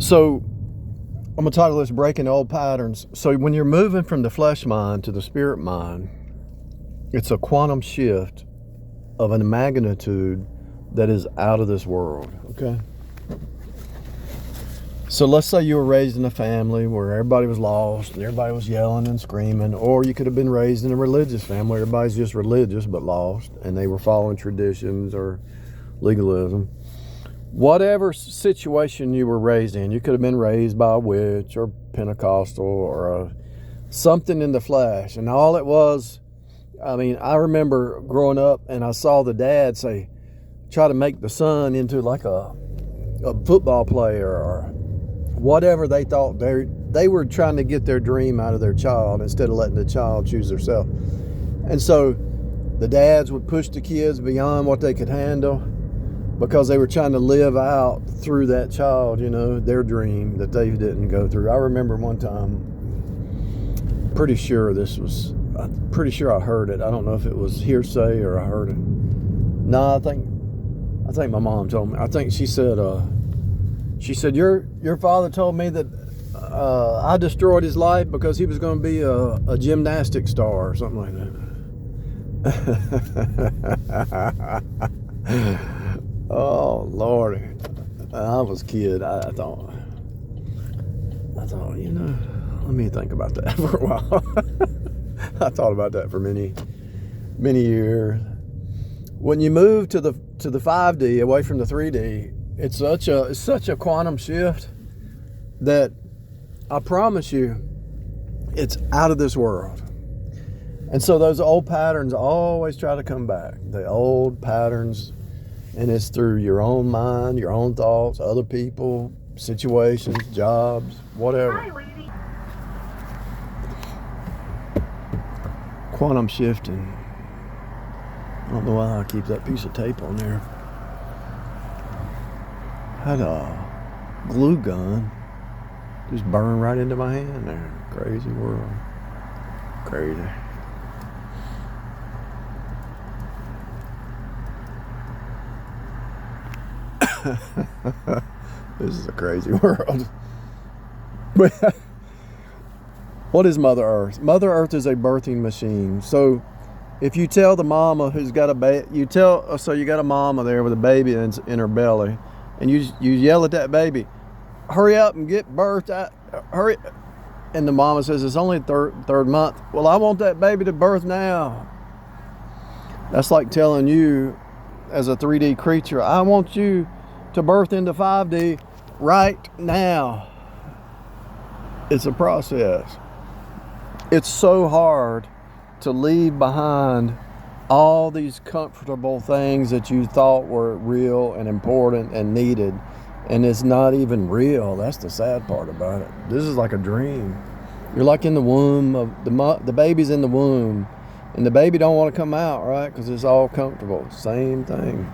So I'm going to title this Breaking Old Patterns. So when you're moving from the flesh mind to the spirit mind, it's a quantum shift of a magnitude that is out of this world, okay? So let's say you were raised in a family where everybody was lost and everybody was yelling and screaming, or you could have been raised in a religious family where everybody's just religious but lost and they were following traditions or legalism. Whatever situation you were raised in, you could have been raised by a witch or Pentecostal or something in the flesh. And all it was, I mean, I remember growing up and I saw the dad try to make the son into like a football player or whatever they thought. They were trying to get their dream out of their child instead of letting the child choose themselves. And so the dads would push the kids beyond what they could handle, because they were trying to live out through that child, their dream that they didn't go through. I remember one time, I'm pretty sure I heard it. I don't know if it was hearsay or I heard it. No, I think my mom told me. I think she said, your father told me that I destroyed his life because he was going to be a gymnastic star or something like that. Oh, Lordy. I was a kid. I thought, let me think about that for a while. I thought about that for many, many years. When you move to the 5D away from the 3D, it's such a quantum shift that I promise you it's out of this world. And so those old patterns always try to come back. The old patterns. And it's through your own mind, your own thoughts, other people, situations, jobs, whatever. Hi, lady. Quantum shifting. I don't know why I keep that piece of tape on there. Had a glue gun just burn right into my hand there. Crazy world. Crazy. This is a crazy world. What is Mother Earth? Mother Earth is a birthing machine. So if you tell the mama who's got a baby, so you got a mama there with a baby in her belly, and you yell at that baby, hurry up and get birthed out, hurry. And the mama says, it's only third month. Well, I want that baby to birth now. That's like telling you as a 3D creature, I want you to birth into 5D right now. It's a process. It's so hard to leave behind all these comfortable things that you thought were real and important and needed, and it's not even real. That's the sad part about it. This is like a dream. You're like in the womb of the baby's in the womb, and the baby don't want to come out, right? Because it's all comfortable. Same thing.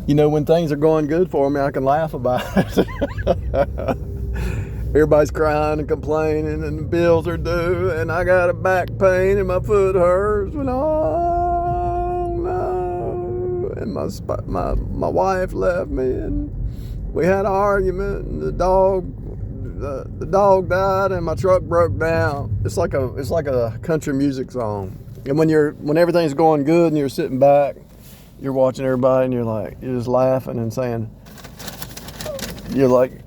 When things are going good for me, I can laugh about it. Everybody's crying and complaining, and the bills are due, and I got a back pain, and my foot hurts, and oh no! And my wife left me, and we had an argument, and the dog died, and my truck broke down. It's like a country music song. And when everything's going good, and you're sitting back, you're watching everybody, and you're just laughing and saying, you're like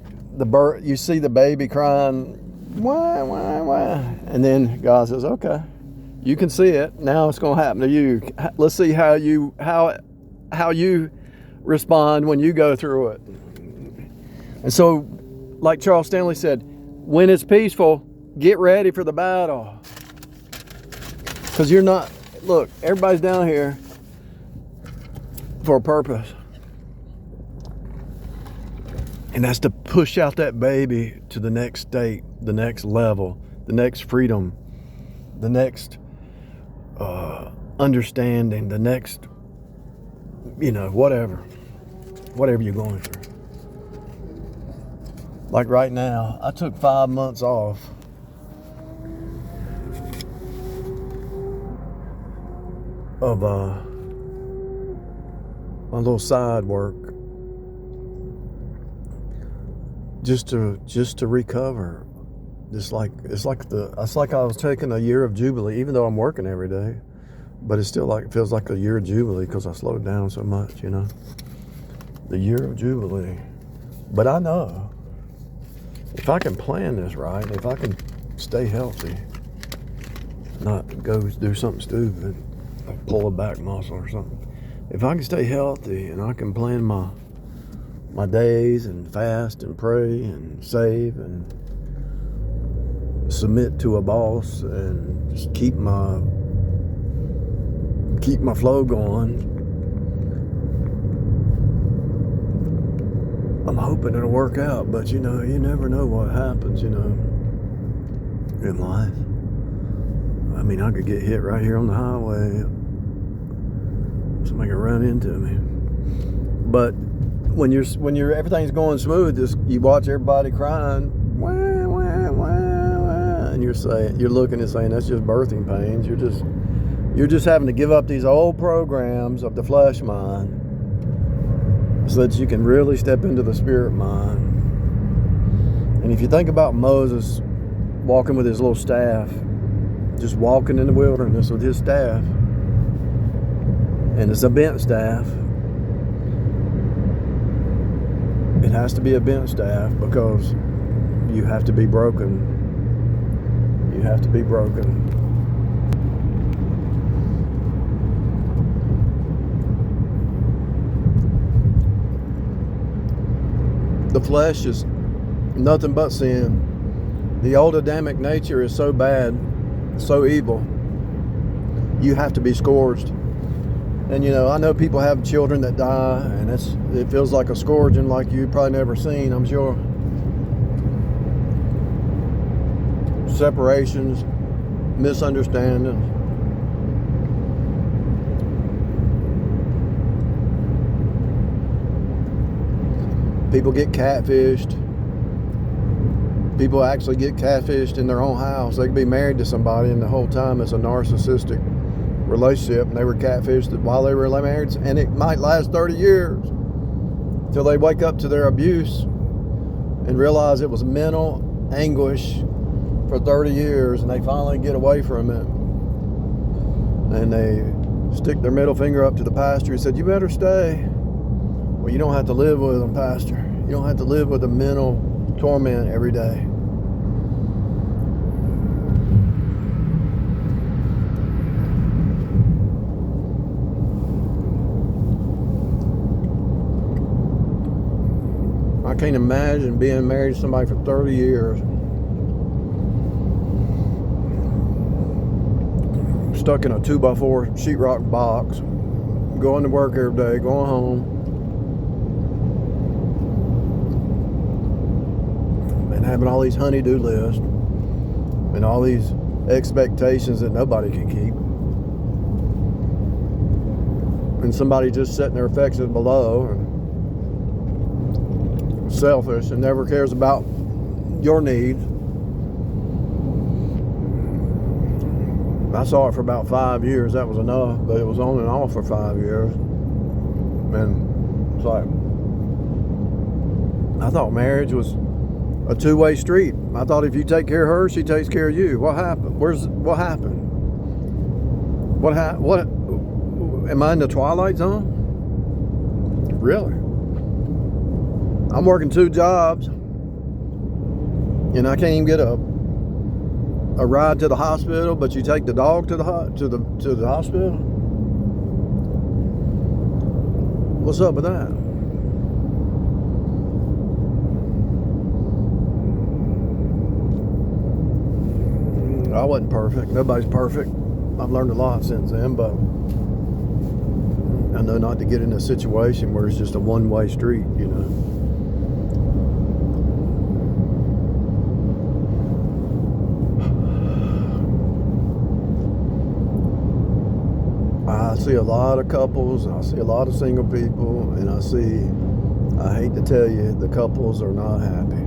you see the baby crying, why, and then God says, okay, you can see it. Now it's going to happen to you. Let's see how you respond when you go through it. And so, like Charles Stanley said, when it's peaceful, get ready for the battle. Because everybody's down here for a purpose. And that's to push out that baby to the next state, the next level, the next freedom, the next understanding, the next, whatever you're going through. Like right now, I took 5 months off. Of my little side work. just to recover. It's like I was taking a year of jubilee, even though I'm working every day. But it's still it feels like a year of jubilee because I slowed down so much, The year of jubilee. But I know if I can plan this right, if I can stay healthy, not go do something stupid, like pull a back muscle or something. If I can stay healthy and I can plan my days and fast and pray and save and submit to a boss and just keep my flow going, I'm hoping it'll work out. But you never know what happens, in life. I mean, I could get hit right here on the highway. Somebody could run into me. But when you're everything's going smooth, you watch everybody crying, wah, wah, wah, wah, and you're looking and saying that's just birthing pains. You're just having to give up these old programs of the flesh mind so that you can really step into the spirit mind. And if you think about Moses walking with his little staff, just walking in the wilderness with his staff, and it's a bent staff. It has to be a bent staff because you have to be broken. You have to be broken. The flesh is nothing but sin. The old Adamic nature is so bad, so evil. You have to be scourged. And I know people have children that die, and it feels like a scourging like you've probably never seen, I'm sure. Separations, misunderstandings. People get catfished. People actually get catfished in their own house. They could be married to somebody, and the whole time it's a narcissistic relationship, and they were catfished while they were married, and it might last 30 years till they wake up to their abuse and realize it was mental anguish for 30 years, and they finally get away from it, and they stick their middle finger up to the pastor and said, "You better stay." Well, you don't have to live with them, pastor. You don't have to live with the mental torment every day. I can't imagine being married to somebody for 30 years, stuck in a 2x4 sheetrock box, going to work every day, going home, and having all these honey-do lists and all these expectations that nobody can keep, and somebody just setting their affections below and selfish and never cares about your needs. I saw it for about 5 years. That was enough, but it was on and off for 5 years. And it's like, I thought marriage was a two-way street. I thought if you take care of her, she takes care of you. What happened? What happened? What am I in the Twilight Zone? Really? I'm working 2 jobs, and I can't even get a ride to the hospital. But you take the dog to the hospital. What's up with that? I wasn't perfect. Nobody's perfect. I've learned a lot since then, but I know not to get in a situation where it's just a one-way street, I see a lot of couples, I see a lot of single people, and I hate to tell you, the couples are not happy.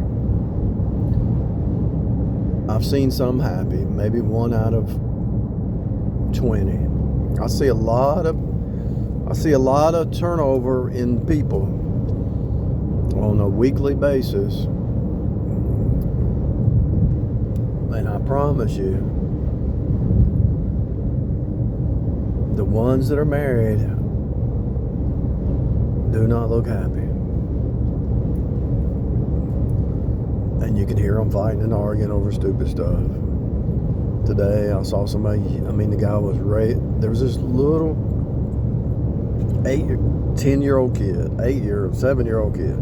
I've seen some happy, maybe 1 out of 20. I see a lot of turnover in people on a weekly basis And I promise you, the ones that are married do not look happy. And you can hear them fighting and arguing over stupid stuff. Today, I saw somebody, the guy was there was this little 10-year-old kid, 7-year-old kid,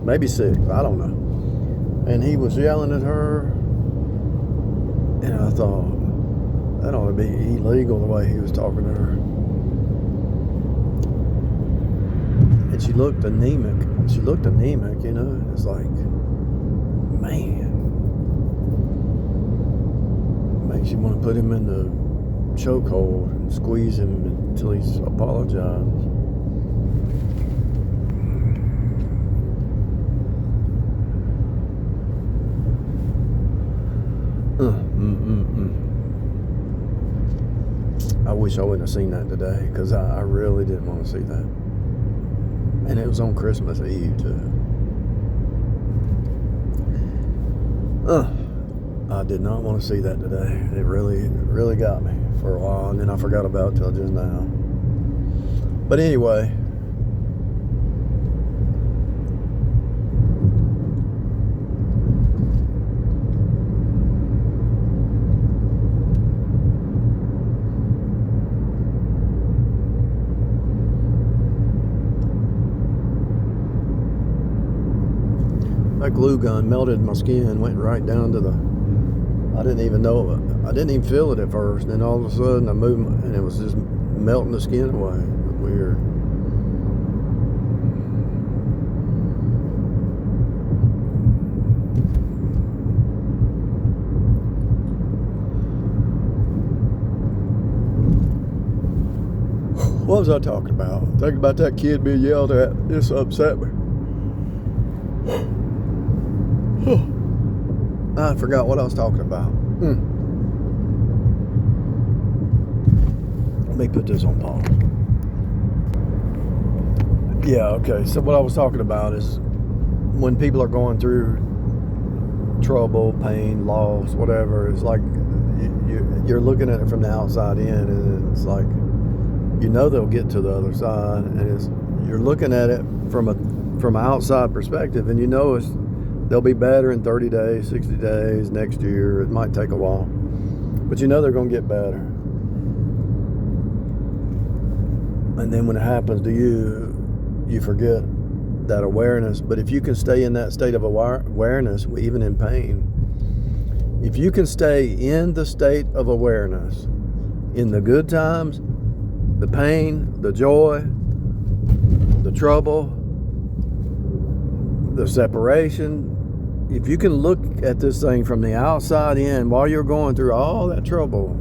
maybe 6, I don't know. And he was yelling at her, and I thought, that ought to be illegal the way he was talking to her. And she looked anemic. It's like, man. Makes you want to put him in the chokehold and squeeze him until he's apologized. I wish I wouldn't have seen that today, because I really didn't want to see that. And it was on Christmas Eve too. I did not want to see that today. It really got me for a while, and then I forgot about it till just now. But anyway, that glue gun melted my skin, went right down to I didn't even know it. I didn't even feel it at first. And then all of a sudden I moved, and it was just melting the skin away. Weird. What was I talking about? Talking about that kid being yelled at. This upset me. I forgot what I was talking about. Let me put this on pause. Yeah, okay. So what I was talking about is when people are going through trouble, pain, loss, whatever, it's like you're looking at it from the outside in, and it's like, they'll get to the other side, and you're looking at it from an outside perspective, and they'll be better in 30 days, 60 days, next year. It might take a while, but they're going to get better. And then when it happens to you, you forget that awareness. But if you can stay in that state of awareness, even in pain, if you can stay in the state of awareness, in the good times, the pain, the joy, the trouble, the separation, if you can look at this thing from the outside in while you're going through all that trouble,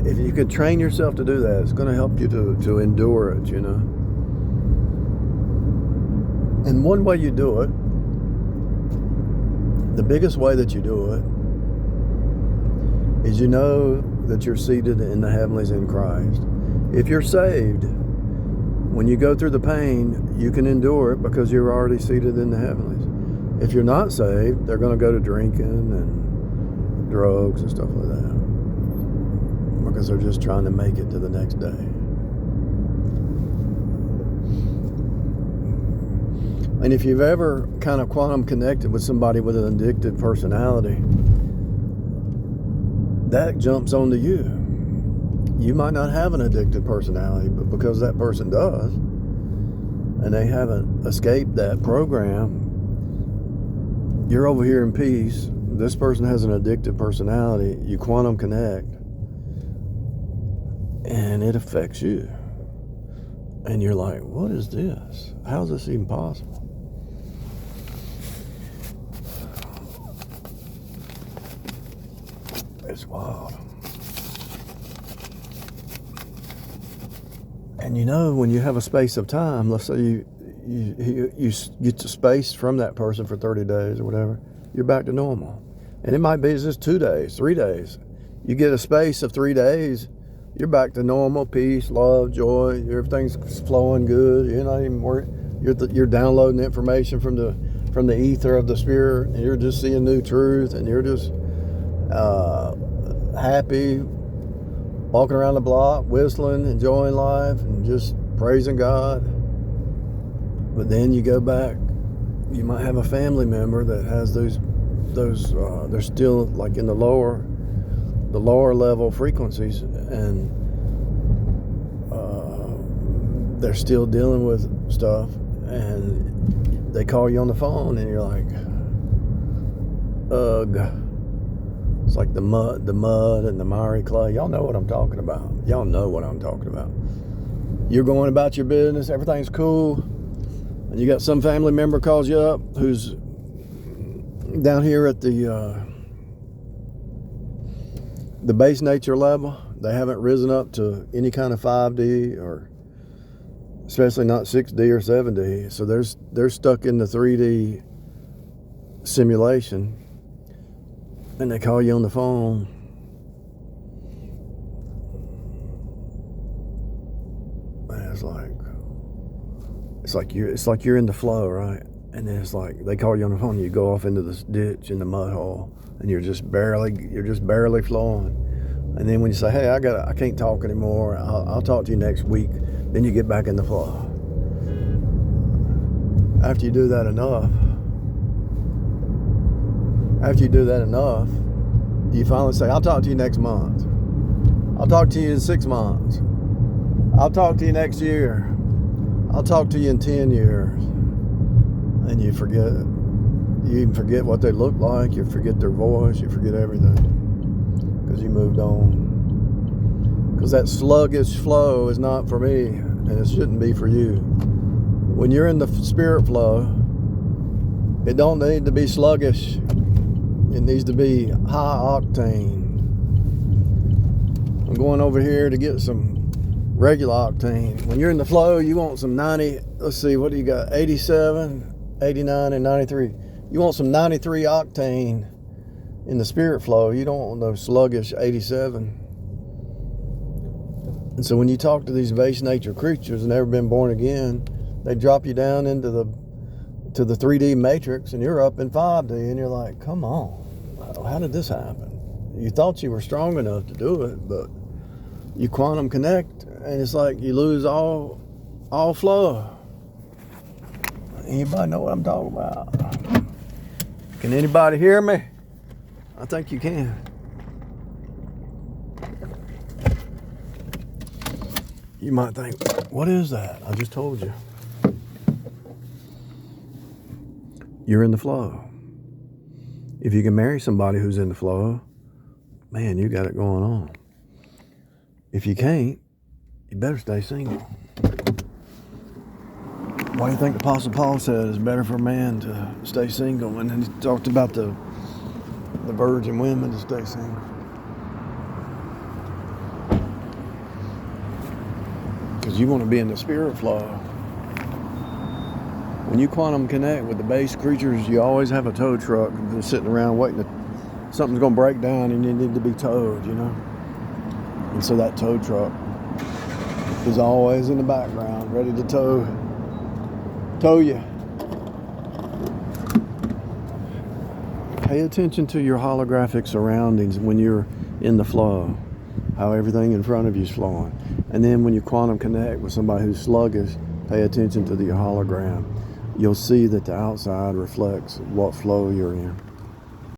if you can train yourself to do that, it's going to help you to endure it, And one way you do it, the biggest way that you do it, is that you're seated in the heavenlies in Christ. If you're saved, when you go through the pain, you can endure it because you're already seated in the heavenlies. If you're not saved, they're going to go to drinking and drugs and stuff like that, because they're just trying to make it to the next day. And if you've ever kind of quantum connected with somebody with an addictive personality, that jumps onto you. You might not have an addictive personality, but because that person does, and they haven't escaped that program, you're over here in peace. This person has an addictive personality. You quantum connect, and it affects you. And you're like, what is this? How is this even possible? It's wild. And when you have a space of time, let's say you get to space from that person for 30 days or whatever, you're back to normal. And it might be just 2 days, 3 days. You get a space of 3 days, you're back to normal, peace, love, joy, everything's flowing good. You're not even worried. You're downloading information from the from the ether of the spirit, and you're just seeing new truth, and you're just happy, walking around the block, whistling, enjoying life, and just praising God. But then you go back, you might have a family member that has those they're still like in the lower level frequencies, and they're still dealing with stuff, and they call you on the phone, and you're like, ugh. It's like the mud and the miry clay. Y'all know what I'm talking about. Y'all know what I'm talking about. You're going about your business, everything's cool, and you got some family member calls you up who's down here at the base nature level. They haven't risen up to any kind of 5D, or especially not 6D or 7D. So they're stuck in the 3D simulation, and they call you on the phone. And it's like you're in the flow, right? And then it's like they call you on the phone, and you go off into this ditch in the mud hole, and you're just barely flowing. And then when you say, hey, I can't talk anymore, I'll talk to you next week, then you get back in the flow. After you do that enough, you finally say, I'll talk to you next month. I'll talk to you in 6 months. I'll talk to you next year. I'll talk to you in 10 years. And you forget. You even forget what they look like. You forget their voice. You forget everything. Because you moved on. Because that sluggish flow is not for me. And it shouldn't be for you. When you're in the spirit flow, it don't need to be sluggish. It needs to be high octane. I'm going over here to get some regular octane. When you're in the flow, you want some 90, let's see, what do you got? 87, 89, and 93. You want some 93 octane in the spirit flow. You don't want no sluggish 87. And so when you talk to these base nature creatures and never been born again, they drop you down into the 3D matrix, and you're up in 5D, and you're like, come on, how did this happen? You thought you were strong enough to do it, but you quantum connect, and it's like you lose all flow. Anybody know what I'm talking about? Can anybody hear me? I think you can. You might think, what is that? I just told you. You're in the flow. If you can marry somebody who's in the flow, man, you got it going on. If you can't, you better stay single. Why do you think the Apostle Paul said it's better for a man to stay single? And then he talked about the virgin women to stay single. Because you want to be in the spirit flow. When you quantum connect with the base creatures, you always have a tow truck sitting around waiting. Something's going to break down and you need to be towed, you know? And so that tow truck is always in the background, ready to tow you. Pay attention to your holographic surroundings when you're in the flow, how everything in front of you is flowing. And then when you quantum connect with somebody who's sluggish, pay attention to the hologram. You'll see that the outside reflects what flow you're in.